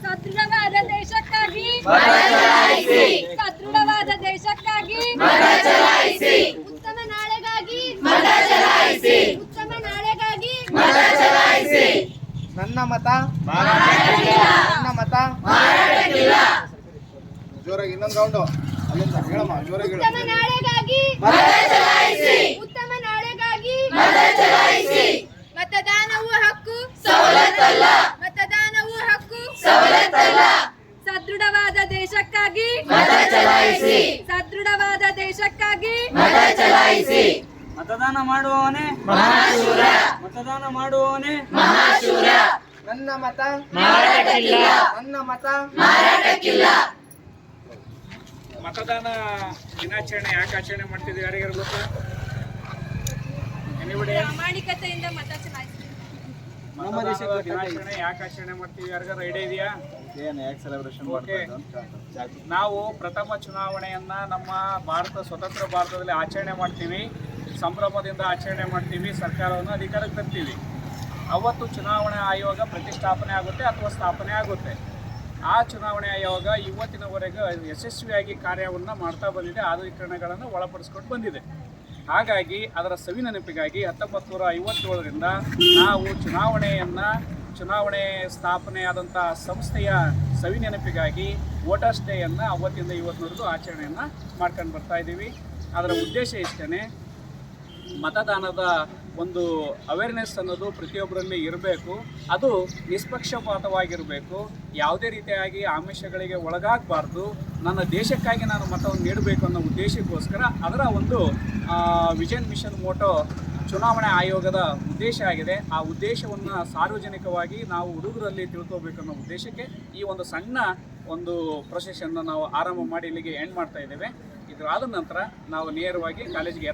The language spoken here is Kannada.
ಸದೃಢವಾದ ದೇಶಕ್ಕಾಗಿ ಸದೃಢವಾದ ದೇಶಕ್ಕಾಗಿ ಉತ್ತಮ ನಾಳೆಗಾಗಿ ಉತ್ತಮ ನಾಳೆಗಾಗಿ ನನ್ನ ಮತ ನನ್ನ ಮತ ಜೋರಾಗಿ ಇನ್ನೊಂದು ರೌಂಡು ಅಲ್ಲಿಂದ ಹೇಳಮ್ಮ ಜೋರಾಗಿ ಉತ್ತಮ ನಾಳೆಗಾಗಿ ಉತ್ತಮ ನಾಳೆಗಾಗಿ ಮತದಾನವು ಹಕ್ಕು ಮತದಾನವು ಹಕ್ಕು ಸದೃಢವಾದ ದೇಶಕ್ಕಾಗಿ ಸದೃಢವಾದ ದೇಶಕ್ಕಾಗಿ ಮತದಾನ ಮಾಡುವವನೇ ಮತದಾನ ಮಾಡುವವನೇ ನನ್ನ ಮತ ನನ್ನ ಮತ ಮತದಾನ ದಿನಾಚರಣೆ ಯಾಕೆ ಆಚರಣೆ ಮಾಡ್ತಿದ್ವಿ ಯಾರಿಗಾರು ಗೊತ್ತಾ? Anybody? ಪ್ರಾಮಾಣಿಕತೆಯಿಂದ ಮತ ಚಲಾಯಿಸಿ. ಮತದಾನದ ದಿನಾಚರಣೆ ಯಾಕೆ ಆಚರಣೆ ಮಾಡ್ತೀವಿ ಯಾರಿಗಾರು ಐಡಿಯಾ ಇದೆಯಾ? ನಾವು ಪ್ರಥಮ ಚುನಾವಣೆಯನ್ನ ನಮ್ಮ ಸ್ವತಂತ್ರ ಭಾರತದಲ್ಲಿ ಆಚರಣೆ ಮಾಡ್ತೀವಿ, ಸಂಭ್ರಮದಿಂದ ಆಚರಣೆ ಮಾಡ್ತೀವಿ, ಸರ್ಕಾರವನ್ನು ಅಧಿಕಾರಕ್ಕೆ ತರ್ತೀವಿ. ಅವತ್ತು ಚುನಾವಣಾ ಆಯೋಗ ಪ್ರತಿಷ್ಠಾಪನೆ ಆಗುತ್ತೆ ಅಥವಾ ಸ್ಥಾಪನೆ ಆಗುತ್ತೆ. ಆ ಚುನಾವಣೆ ಆಯೋಗ ಇವತ್ತಿನವರೆಗೂ ಯಶಸ್ವಿಯಾಗಿ ಕಾರ್ಯವನ್ನು ಮಾಡ್ತಾ ಬಂದಿದೆ, ಆಧುನೀಕರಣಗಳನ್ನು ಒಳಪಡಿಸ್ಕೊಂಡು ಬಂದಿದೆ. ಹಾಗಾಗಿ ಅದರ ಸವಿ ನೆನಪಿಗಾಗಿ 1957ರಿಂದ ನಾವು ಚುನಾವಣೆ ಸ್ಥಾಪನೆಯಾದಂಥ ಸಂಸ್ಥೆಯ ಸವಿ ನೆನಪಿಗಾಗಿ ವೋಟರ್ಸ್ ಡೇಯನ್ನು ಅವತ್ತಿಂದ ಇವತ್ತಿನವರೆಗೂ ಆಚರಣೆಯನ್ನು ಮಾಡ್ಕೊಂಡು ಬರ್ತಾ ಇದ್ದೀವಿ. ಅದರ ಉದ್ದೇಶ ಇಷ್ಟೇ, ಮತದಾನದ ಒಂದು ಅವೇರ್ನೆಸ್ ಅನ್ನೋದು ಪ್ರತಿಯೊಬ್ಬರಲ್ಲಿ ಇರಬೇಕು. ಅದು ನಿಷ್ಪಕ್ಷಪಾತವಾಗಿರಬೇಕು, ಯಾವುದೇ ರೀತಿಯಾಗಿ ಆಮಿಷಗಳಿಗೆ ಒಳಗಾಗಬಾರ್ದು. ನನ್ನ ದೇಶಕ್ಕಾಗಿ ನಾನು ಮತವನ್ನು ನೀಡಬೇಕು ಅನ್ನೋ ಉದ್ದೇಶಕ್ಕೋಸ್ಕರ ಅದರ ಒಂದು ವಿಷನ್ ಮಿಷನ್ ಮೋಟೋ ಚುನಾವಣಾ ಆಯೋಗದ ಉದ್ದೇಶ ಆಗಿದೆ. ಆ ಉದ್ದೇಶವನ್ನು ಸಾರ್ವಜನಿಕವಾಗಿ ನಾವು ಹುಡುಗರಲ್ಲಿ ತಿಳ್ಕೋಬೇಕನ್ನೋ ಉದ್ದೇಶಕ್ಕೆ ಈ ಒಂದು ಸಣ್ಣ ಒಂದು ಪ್ರೊಸೆಷನ್ನ ನಾವು ಆರಂಭ ಮಾಡಿ ಇಲ್ಲಿಗೆ ಎಂಡ್ ಮಾಡ್ತಾ ಇದ್ದೇವೆ. ಇದರಾದ ನಂತರ ನಾವು ನೇರವಾಗಿ ಕಾಲೇಜಿಗೆ